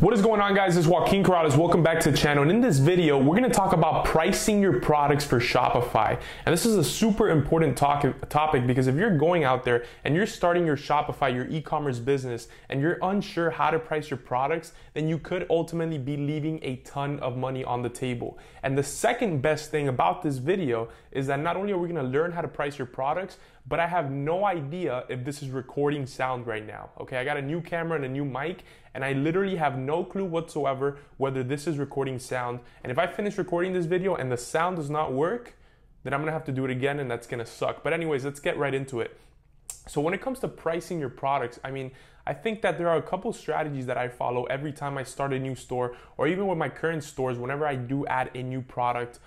What is going on, guys? This is Joaquin Corrales. Welcome back to the channel. And in this video, we're going to talk about pricing your products for Shopify. And this is a super important topic because if you're going out there and you're starting your Shopify, your e-commerce business, and you're unsure how to price your products, then you could ultimately be leaving a ton of money on the table. And the second best thing about this video is that not only are we going to learn how to price your products, but I have no idea if this is recording sound right now. Okay, I got a new camera and a new mic, and I literally have no clue whatsoever whether this is recording sound. And if I finish recording this video and the sound does not work, then I'm gonna have to do it again, and that's gonna suck. But anyways, let's get right into it. So when it comes to pricing your products, I think that there are a couple strategies that I follow every time I start a new store, or even with my current stores, whenever I do add a new product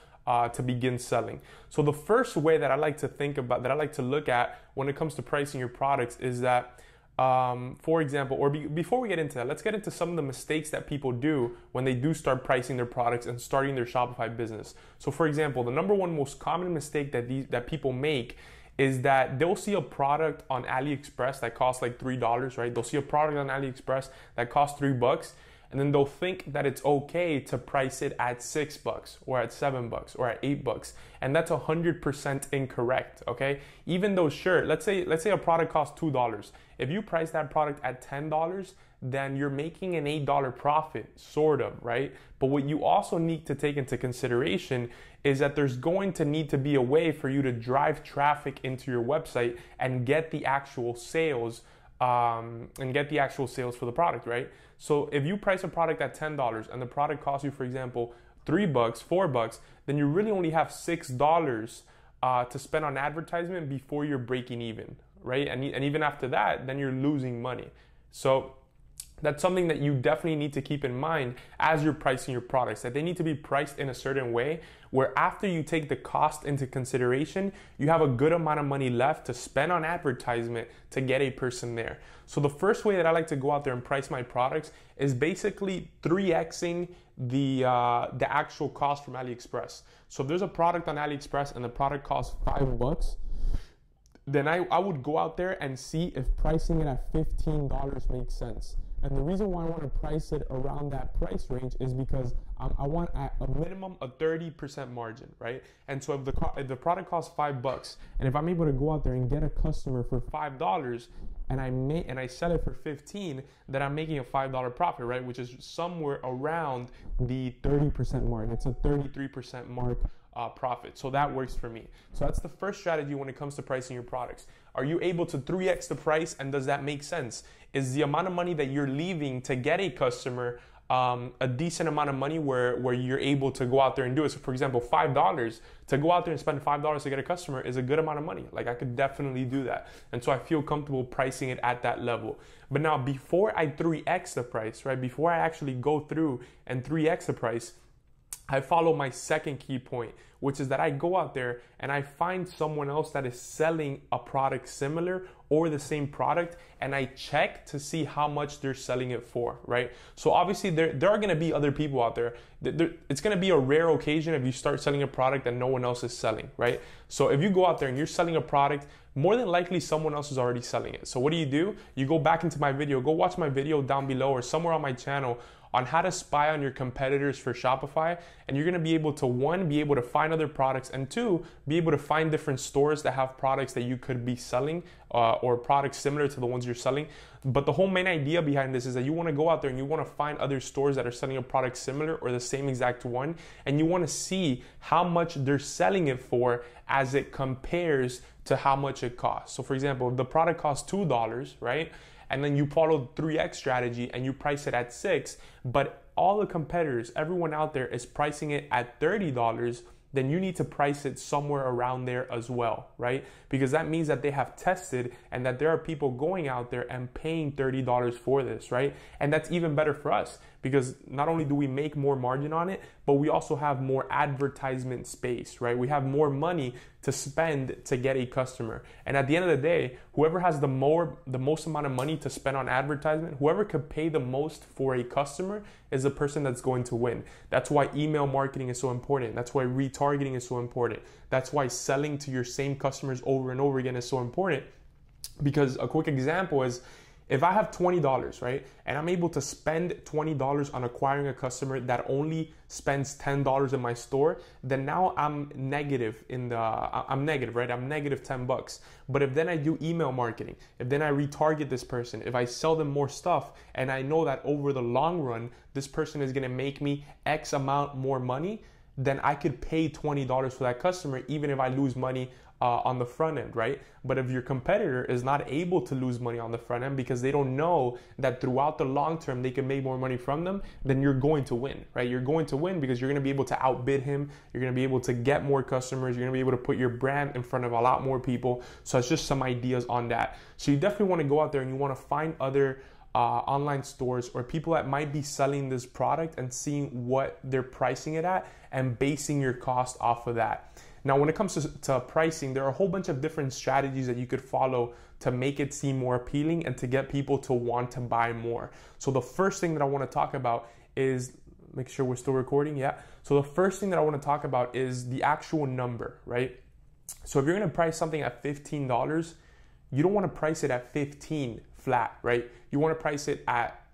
to begin selling. So the first way that I like to think about, that I like to look at when it comes to pricing your products is that, for example, before we get into that, let's get into some of the mistakes that people do when they do start pricing their products and starting their Shopify business. So for example, the number one most common mistake that people make is that they'll see a product on AliExpress that costs like $3, right? They'll see a product on AliExpress that costs $3, and then they'll think that it's okay to price it at $6 or at $7 or at $8. And that's 100% incorrect, okay? Even though, sure, let's say a product costs $2. If you price that product at $10, then you're making an $8 profit, sort of, right? But what you also need to take into consideration is that there's going to need to be a way for you to drive traffic into your website and get the actual sales for the product, right? So if you price a product at $10 and the product costs you, for example, $3, $4, then you really only have $6 to spend on advertisement before you're breaking even, right? And even after that, then you're losing money. So that's something that you definitely need to keep in mind as you're pricing your products, that they need to be priced in a certain way where after you take the cost into consideration, you have a good amount of money left to spend on advertisement to get a person there. So the first way that I like to go out there and price my products is basically 3xing the actual cost from AliExpress. So if there's a product on AliExpress and the product costs $5, then I would go out there and see if pricing it at $15 makes sense. And the reason why I want to price it around that price range is because I want at a minimum a 30% margin, right? And so if the product costs $5, and if I'm able to go out there and get a customer for $5 and I sell it for $15, then I'm making a $5 profit, right? Which is somewhere around the 30% mark. It's a 33% mark profit. So that works for me. So that's the first strategy when it comes to pricing your products. Are you able to 3x the price, and does that make sense? Is the amount of money that you're leaving to get a customer a decent amount of money where you're able to go out there and do it? So for example, $5, to go out there and spend $5 to get a customer is a good amount of money. Like, I could definitely do that. And so I feel comfortable pricing it at that level. But now before I 3x the price, right? Before I actually go through and 3x the price, I follow my second key point, which is that I go out there and I find someone else that is selling a product similar or the same product, and I check to see how much they're selling it for, right? So obviously there are going to be other people out there. It's going to be a rare occasion if you start selling a product that no one else is selling, right? So if you go out there and you're selling a product, more than likely someone else is already selling it. So what do? You go back into my video, go watch my video down below or somewhere on my channel on how to spy on your competitors for Shopify, and you're gonna be able to, one, be able to find other products, and two, be able to find different stores that have products that you could be selling or products similar to the ones you're selling. But the whole main idea behind this is that you wanna go out there and you wanna find other stores that are selling a product similar or the same exact one, and you wanna see how much they're selling it for as it compares to how much it costs. So for example, if the product costs $2, right? And then you follow the 3x strategy and you price it at $6, but all the competitors, everyone out there is pricing it at $30, then you need to price it somewhere around there as well, right? Because that means that they have tested and that there are people going out there and paying $30 for this, right? And that's even better for us because not only do we make more margin on it, but we also have more advertisement space, right? We have more money to spend to get a customer. And at the end of the day, whoever has the most amount of money to spend on advertisement, whoever could pay the most for a customer is the person that's going to win. That's why email marketing is so important. That's why retargeting is so important. That's why selling to your same customers over and over again is so important. Because a quick example is, If I have $20, right, and I'm able to spend $20 on acquiring a customer that only spends $10 in my store, then now I'm negative right? I'm negative 10 bucks. But if then I do email marketing, if then I retarget this person, if I sell them more stuff, and I know that over the long run, this person is gonna make me X amount more money, then I could pay $20 for that customer, even if I lose money on the front end, right? But if your competitor is not able to lose money on the front end because they don't know that throughout the long term they can make more money from them, then you're going to win, right? You're going to win because you're going to be able to outbid him. You're going to be able to get more customers. You're going to be able to put your brand in front of a lot more people. So it's just some ideas on that. So you definitely want to go out there and you want to find other online stores or people that might be selling this product and seeing what they're pricing it at and basing your cost off of that. Now, when it comes to pricing, there are a whole bunch of different strategies that you could follow to make it seem more appealing and to get people to want to buy more. So the first thing that I want to talk about is, make sure we're still recording, yeah. So the first thing that I want to talk about is the actual number, right? So if you're going to price something at $15, you don't want to price it at 15 flat, right? You want to price it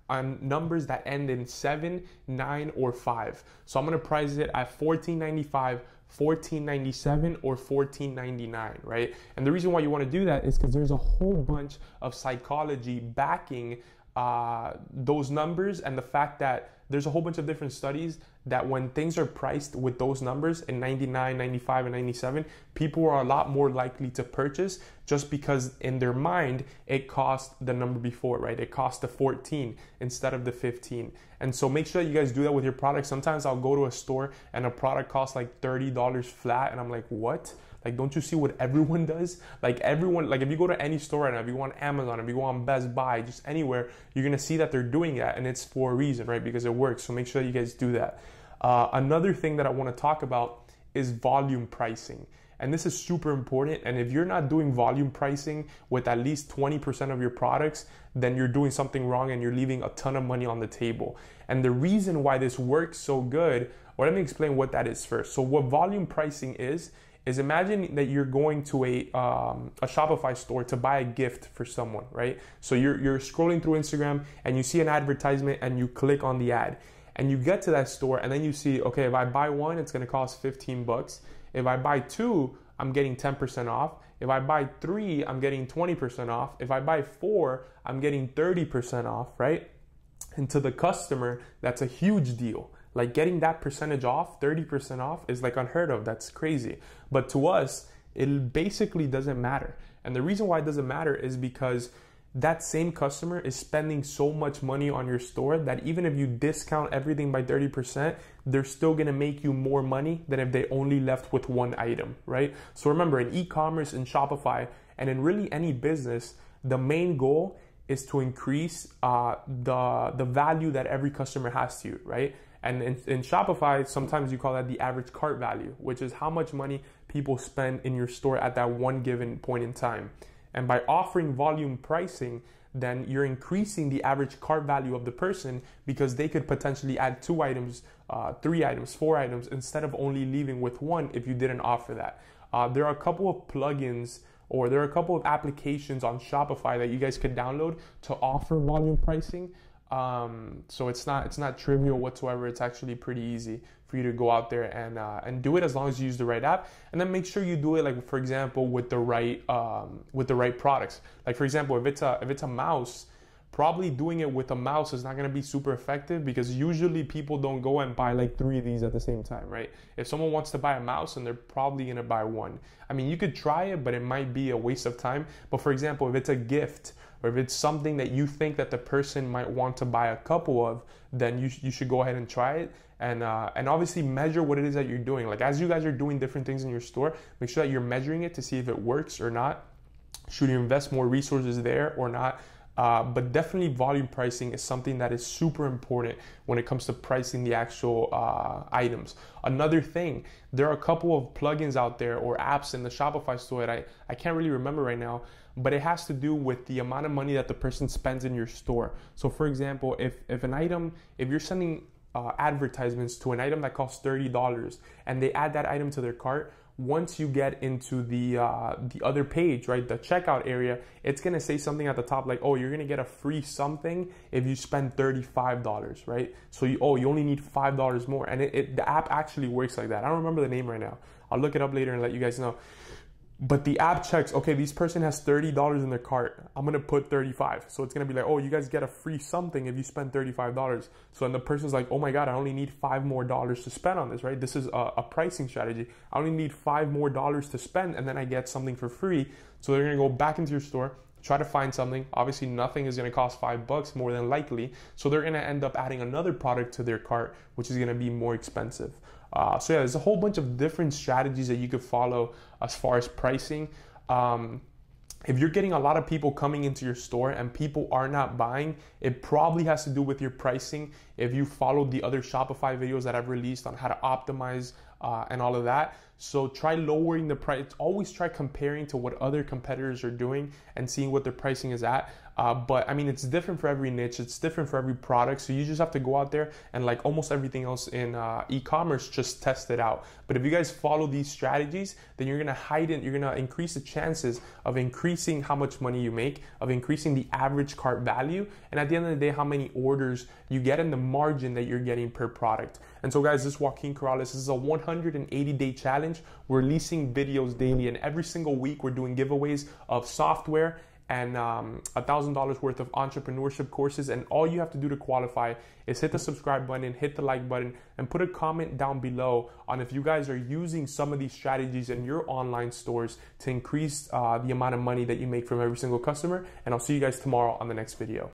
on numbers that end in 7, 9, or 5. So I'm going to price it at $14.95, $14.97, or $14.99, right? And the reason why you want to do that is because there's a whole bunch of psychology backing those numbers, and the fact that there's a whole bunch of different studies that when things are priced with those numbers in 99, 95, and 97, people are a lot more likely to purchase just because in their mind it cost the number before, right? It cost the 14 instead of the 15. And so make sure that you guys do that with your product. Sometimes I'll go to a store and a product costs like $30 flat and I'm like, what? Like, don't you see what everyone does? Like everyone, like if you go to any store right now, if you go on Amazon, if you go on Best Buy, just anywhere, you're gonna see that they're doing that, and it's for a reason, right? Because it works. So make sure that you guys do that. Another thing that I want to talk about is volume pricing. And this is super important. And if you're not doing volume pricing with at least 20% of your products, then you're doing something wrong and you're leaving a ton of money on the table. And the reason why this works so good, or let me explain what that is first. So what volume pricing is imagine that you're going to a Shopify store to buy a gift for someone, right? So you're scrolling through Instagram and you see an advertisement and you click on the ad and you get to that store and then you see, okay, if I buy one, it's gonna cost 15 bucks. If I buy two, I'm getting 10% off. If I buy three, I'm getting 20% off. If I buy four, I'm getting 30% off, right? And to the customer, that's a huge deal. Like getting that percentage off, 30% off, is like unheard of. That's crazy. But to us, it basically doesn't matter. And the reason why it doesn't matter is because that same customer is spending so much money on your store that even if you discount everything by 30%, they're still gonna make you more money than if they only left with one item, right? So remember, in e-commerce, in Shopify, and in really any business, the main goal is to increase the value that every customer has to you, right? And in Shopify, sometimes you call that the average cart value, which is how much money people spend in your store at that one given point in time. And by offering volume pricing, then you're increasing the average cart value of the person because they could potentially add 2 items, 3 items, 4 items, instead of only leaving with one if you didn't offer that. There are a couple of plugins or there are a couple of applications on Shopify that you guys could download to offer volume pricing. So it's not trivial whatsoever. It's actually pretty easy for you to go out there and do it as long as you use the right app, and then make sure you do it, like for example, with the right products. Like for example, if it's a mouse, probably doing it with a mouse is not going to be super effective because usually people don't go and buy like 3 of these at the same time, right? If someone wants to buy a mouse, and they're probably going to buy one. I mean, you could try it, but it might be a waste of time. But for example, if it's a gift or if it's something that you think that the person might want to buy a couple of, then you should go ahead and try it. And obviously measure what it is that you're doing. Like as you guys are doing different things in your store, make sure that you're measuring it to see if it works or not. Should you invest more resources there or not? But definitely volume pricing is something that is super important when it comes to pricing the actual items. Another thing, there are a couple of plugins out there or apps in the Shopify store that I can't really remember right now, but it has to do with the amount of money that the person spends in your store. So for example, if you're sending advertisements to an item that costs $30 and they add that item to their cart, once you get into the other page, right, the checkout area, it's gonna say something at the top like, oh, you're gonna get a free something if you spend $35, right? So you only need $5 more, and the app actually works like that. I don't remember the name right now. I'll look it up later and let you guys know. But the app checks, okay, this person has $30 in their cart. I'm gonna put 35. So it's gonna be like, oh, you guys get a free something if you spend $35. So then the person's like, oh my God, I only need $5 more to spend on this, right? This is a pricing strategy. I only need $5 more to spend, and then I get something for free. So they're gonna go back into your store, try to find something. Obviously, nothing is gonna cost $5 more than likely. So they're gonna end up adding another product to their cart, which is gonna be more expensive. So yeah, there's a whole bunch of different strategies that you could follow as far as pricing. If you're getting a lot of people coming into your store and people are not buying, it probably has to do with your pricing. If you followed the other Shopify videos that I've released on how to optimize and all of that. So try lowering the price. Always try comparing to what other competitors are doing and seeing what their pricing is at. But I mean, it's different for every niche. It's different for every product. So you just have to go out there and, like almost everything else in e-commerce, just test it out. But if you guys follow these strategies, then you're gonna increase the chances of increasing how much money you make, of increasing the average cart value, and at the end of the day, how many orders you get and the margin that you're getting per product. And so guys, this is Joaquin Corrales. This is a 180-day challenge. We're releasing videos daily, and every single week we're doing giveaways of software and $1,000 worth of entrepreneurship courses. And all you have to do to qualify is hit the subscribe button, hit the like button, and put a comment down below on if you guys are using some of these strategies in your online stores to increase the amount of money that you make from every single customer. And I'll see you guys tomorrow on the next video.